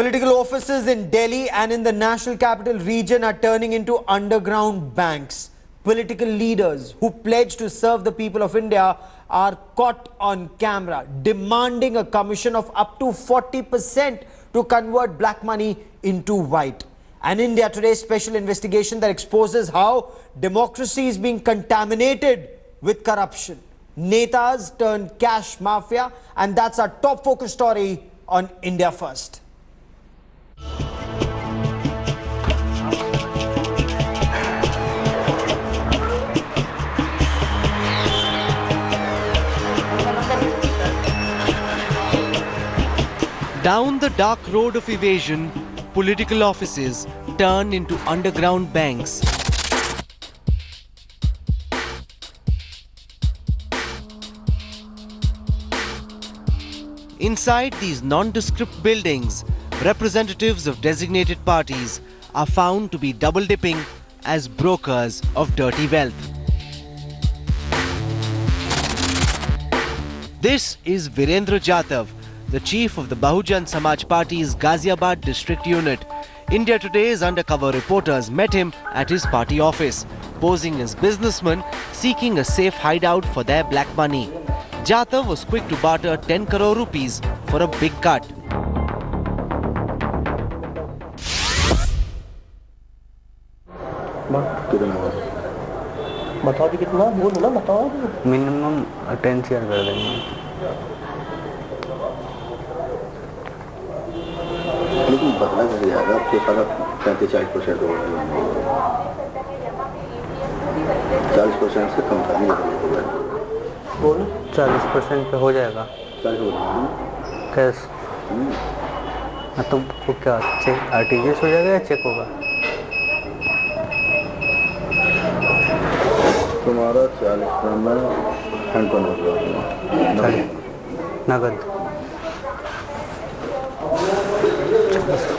Political offices in Delhi and in the National Capital Region are turning into underground banks. Political leaders who pledge to serve the people of India are caught on camera demanding a commission of up to 40% to convert black money into white. An India Today special investigation that exposes how democracy is being contaminated with corruption. Netas turn cash mafia, and that's our top focus story on India First. Down the dark road of evasion, political offices turn into underground banks. Inside these nondescript buildings, representatives of designated parties are found to be double-dipping as brokers of dirty wealth. This is Virendra Jadhav, the chief of the Bahujan Samaj Party's Ghaziabad district unit. India Today's undercover reporters met him at his party office, posing as businessmen seeking a safe hideout for their black money. Jadhav was quick to barter 10 crore rupees for a big cut. बताओ भी कितना बोलो ना बताओ minimum 10 share कर देंगे लेकिन बदला कर जाएगा आपके सारा 35-40% हो गया 40% से कम का नहीं होगा बोलो 40% पे हो जाएगा 40 हो जाएगा कैश तुमको क्या चेक आरटीजीएस हो जाएगा या चेक होगा तुम्हारा 40 में हैंड टोन हो जाएगा नगद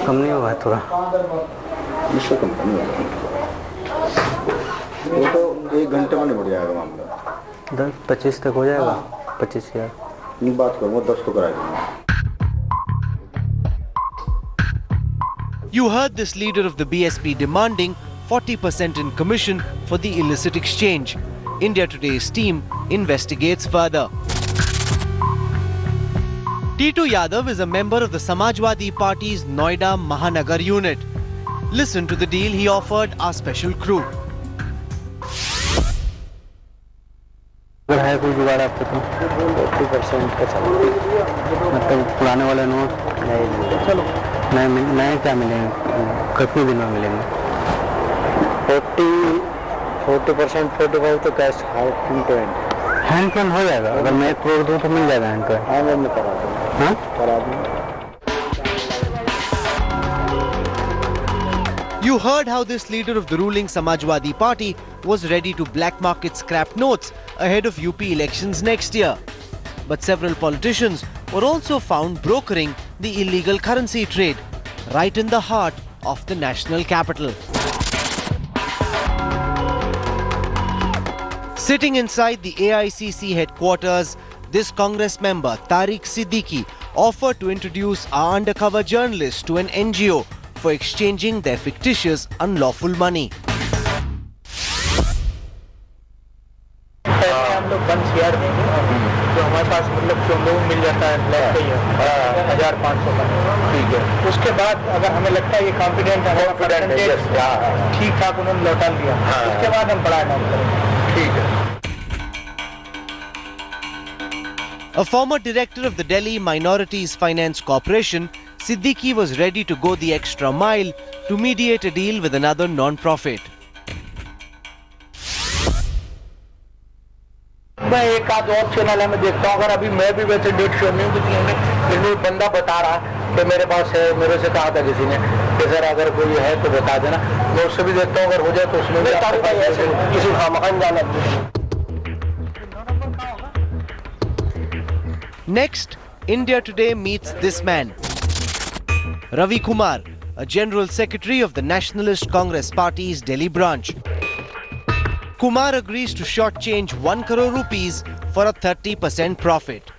कम नहीं होगा थोड़ा इससे कम नहीं होगा वो तो 1 घंटे में निपट जाएगा मामला 10-25 तक हो जाएगा 25,000 नहीं बात करूँगा 10 तो कराएगा You heard this leader of the BSP demanding 40% in commission for the illicit exchange. India Today's team investigates further. Titu Yadav is a member of the Samajwadi Party's Noida Mahanagar unit. Listen to the deal he offered our special crew. अगर है कोई जुगाड़ आपके तो 40% का चलो मतलब पुराने वाले नोट नहीं चलो नए क्या मिलेंगे कितने दिन में मिलेंगे 40% 45 तो कैश हैंड टू हैंड हो जाएगा अगर मैं 1 करोड़ दूँ तो मिल जाएगा हैंड टू हैंड हाँ मैं करा दूँ हाँ करा दूँ You heard how this leader of the ruling Samajwadi Party was ready to black market scrap notes ahead of UP elections next year. But several politicians were also found brokering the illegal currency trade right in the heart of the national capital. Sitting inside the AICC headquarters, this Congress member, Tariq Siddiqui, offered to introduce our undercover journalists to an NGO for exchanging their fictitious, unlawful money. हम लोग 1 share देंगे जो हमारे पास मतलब जो लोग मिल जाता है ब्लैक पे 1500 का ठीक है उसके बाद अगर हमें लगता है ये कॉन्फिडेंट है ठीक ठाक उन्होंने लौटा दिया उसके बाद हम बड़ा अनाउंस करेंगे ठीक है A former director of the Delhi Minorities Finance Corporation, Siddiqui was ready to go the extra mile to mediate a deal with another non-profit. मैं एक आध और चैनल है मैं देखता हूँ अगर अभी मैं भी वैसे डेट शो नहीं होती लेकिन बंदा बता रहा कि मेरे पास है मेरे से कहा था किसी ने कि सर अगर कोई है तो बता देना मैं उससे भी देखता हूँ अगर हो जाए तो उसमें भी किसी खामखान जाना Next, India Today meets this man, Ravi Kumar, a General Secretary of the Nationalist Congress Party's Delhi branch. Kumar agrees to shortchange 1 crore rupees for a 30% profit.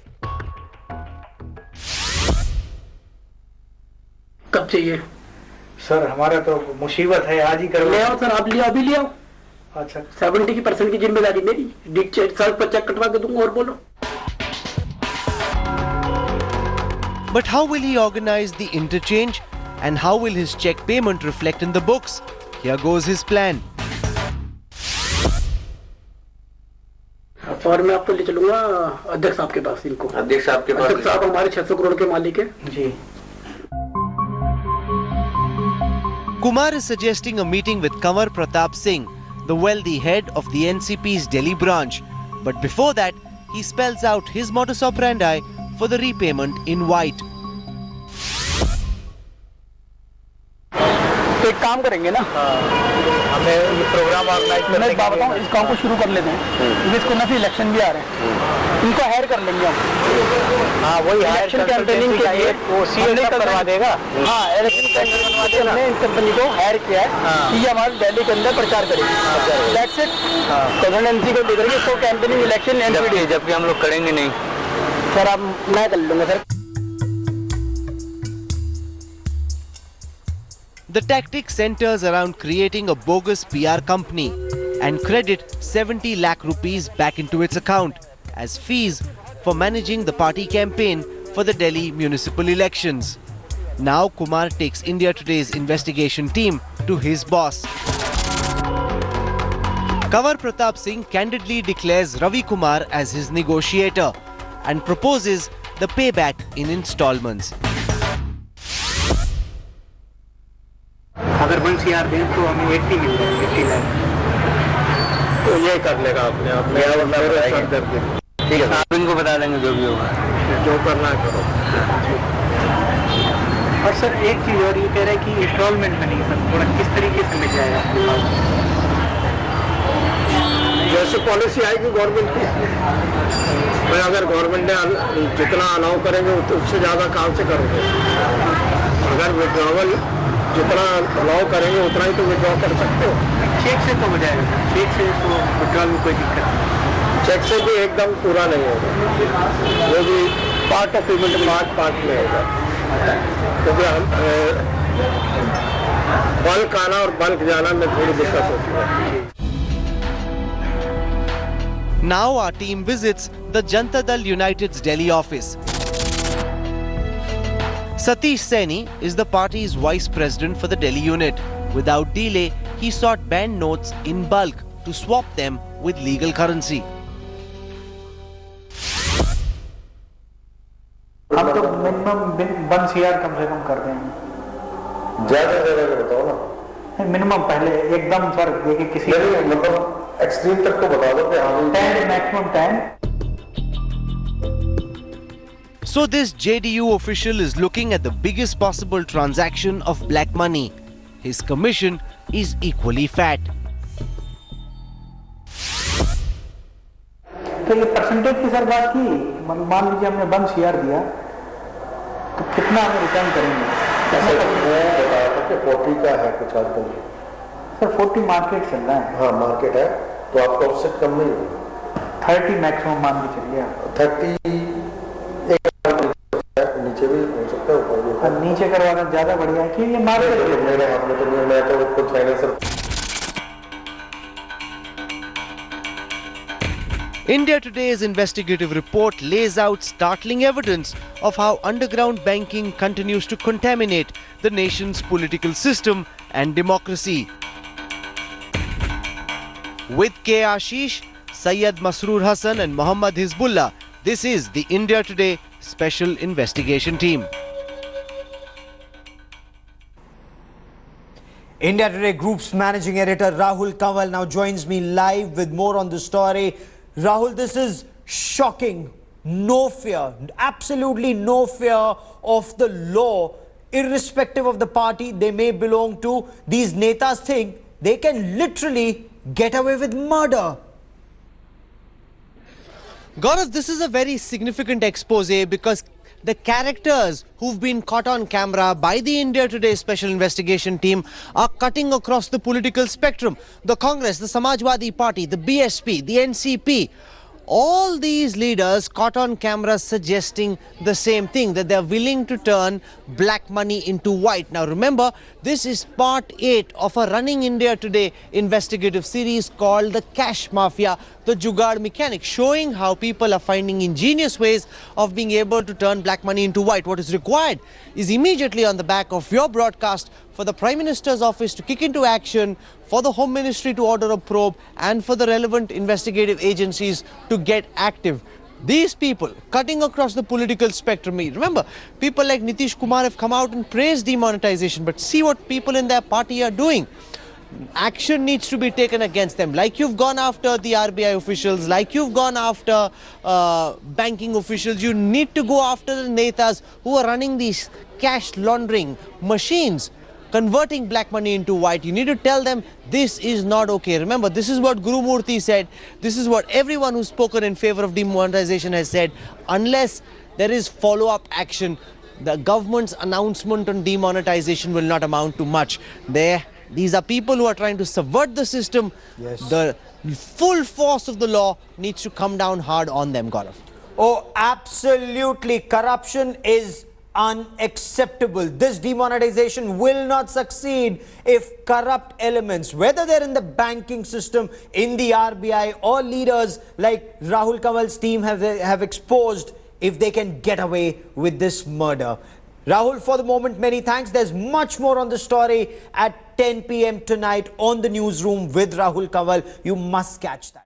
कब चाहिए? सर हमारा तो मुसीबत है, आज ही करो। ले आओ सर, आप ले आओ, अभी ले आओ। अच्छा 70% की जिम्मेदारी मेरी, सर पर चेक कटवा के दूंगा। और बोलो। But how will he organize the interchange and how will his check payment reflect in the books? Here goes his plan. और मैं आपको ले चलूंगा अध्यक्ष साहब के पास। इनको अध्यक्ष साहब के पास। अध्यक्ष साहब हमारे 600 करोड़ के मालिक है जी। Kumar is suggesting a meeting with Kanwar Pratap Singh, the wealthy head of the NCP's Delhi branch. But before that, he spells out his modus operandi for the repayment in white. तो एक काम करेंगे ना, हमें ये programme organise मैं एक बात बताऊं, इस काम को शुरू कर लेते हैं क्योंकि इसको नफी इलेक्शन भी आ रहे हैं। इनको हायर कर लेंगे हम। हाँ वही इलेक्शन कैंपेनिंग के लिए वो सीए करवा देगा। हाँ इलेक्शन कैंपेनिंग हमने इस कंपनी को हायर किया है कि ये हमारे दिल्ली के अंदर प्रचार करेगी। That's it. प्रेसिडेंसी को लेकर के इसको कैंपेनिंग इलेक्शन एनपीडी, जबकि हम लोग करेंगे नहीं सर। आप मैं कर लूंगा sir. The tactic centers around creating a bogus PR company and credit 70 lakh rupees back into its account as fees for managing the party campaign for the Delhi municipal elections. Now Kumar takes India Today's investigation team to his boss. Kanwar Pratap Singh candidly declares Ravi Kumar as his negotiator and proposes the payback in installments. अगर 1 CR दें तो हमें 80 मिल जाएंगे, 80 लाख। तो ये कर लेगा अपने आप में। ठीक है, आप इनको बता देंगे जो भी होगा, जो करना है करो। और सर एक चीज और ये कह रहे हैं कि इंस्टॉलमेंट में नहीं सर, थोड़ा किस तरीके से मिल जाएगा? जैसे पॉलिसी आएगी गवर्नमेंट की, भाई अगर गवर्नमेंट ने जितना अलाउ करेंगे उससे ज़्यादा काम से करोगे। अगर विड्रॉवल जितना अलाउ करेंगे उतना ही तो विड्रॉ कर सकते हो। चेक से तो हो जाएगा, चेक से तो विड्रॉल में कोई दिक्कत नहीं। चेक से भी एकदम पूरा नहीं होगा, वो भी पार्ट ऑफ पेमेंट पार्ट में होगा। क्योंकि बल्क आना और बल्क जाना में थोड़ी दिक्कत होती है। Now our team visits the Janata Dal United's Delhi office. Satish Saini is the party's vice president for the Delhi unit. Without delay, he sought banned notes in bulk to swap them with legal currency. हम तो minimum 1 CR कम से कम कर देंगे। ज़्यादा का बताओ ना। Minimum पहले एकदम सर देखिए किसी मतलब एक्सट्रीम तक तो बता दो कि हाँ 10 maximum 10। So this JDU official is looking at the biggest possible transaction of black money. His commission is equally fat. तो ये परसेंटेज की सर बात की, मान लीजिए हमने 1 CR दिया तो कितना हमें रिटर्न करेंगे? मैं बता रहा था कि 40 का है कुछ आजकल। सर 40 मार्केट चल रहा है। हाँ मार्केट है, तो आपका उससे कम नहीं होगा। 30 मैक्सिमम मान के चलिए आप। 30 नीचे भी हो सकता है, ऊपर भी। और नीचे करवाना ज्यादा बढ़िया है कि ये मार्केट मेरे हाथ में तो नहीं, मैं तो खुद financer. India Today's investigative report lays out startling evidence of how underground banking continues to contaminate the nation's political system and democracy. With K. Ashish, Syed Masroor Hassan and Mohammad Hizbullah, this is the India Today Special Investigation Team. India Today Group's managing editor Rahul Kanwal now joins me live with more on the story. Rahul, this is shocking. No fear, absolutely no fear of the law, irrespective of the party they may belong to. These netas think they can literally get away with murder. Gaurav, this is a very significant expose because the characters who've been caught on camera by the India Today Special Investigation Team are cutting across the political spectrum. The Congress, the Samajwadi Party, the BSP, the NCP, All these leaders caught on camera suggesting the same thing, that they're willing to turn black money into white. Now remember, this is part 8 of a Running India Today investigative series called The Cash Mafia, the Jugaad Mechanic, showing how people are finding ingenious ways of being able to turn black money into white. What is required is immediately on the back of your broadcast for the Prime Minister's office to kick into action, for the Home Ministry to order a probe, and for the relevant investigative agencies to get active. These people cutting across the political spectrum, remember, people like Nitish Kumar have come out and praised demonetization, but see what people in their party are doing. Action needs to be taken against them, like you've gone after the RBI officials, like you've gone after banking officials. You need to go after the netas who are running these cash laundering machines, converting black money into white. You need to tell them this is not okay. Remember, this is what Guru Murthy said. This is what everyone who's spoken in favor of demonetization has said. Unless there is follow-up action, the government's announcement on demonetization will not amount to much. These are people who are trying to subvert the system. Yes. The full force of the law needs to come down hard on them, Gaurav. Oh, absolutely. Corruption is unacceptable. This demonetization will not succeed if corrupt elements, whether they're in the banking system, in the RBI, or leaders like Rahul Kanwal's team have exposed, if they can get away with this murder. Rahul, for the moment, many thanks. There's much more on the story at 10 p.m. tonight on the newsroom with Rahul Kanwal. You must catch that.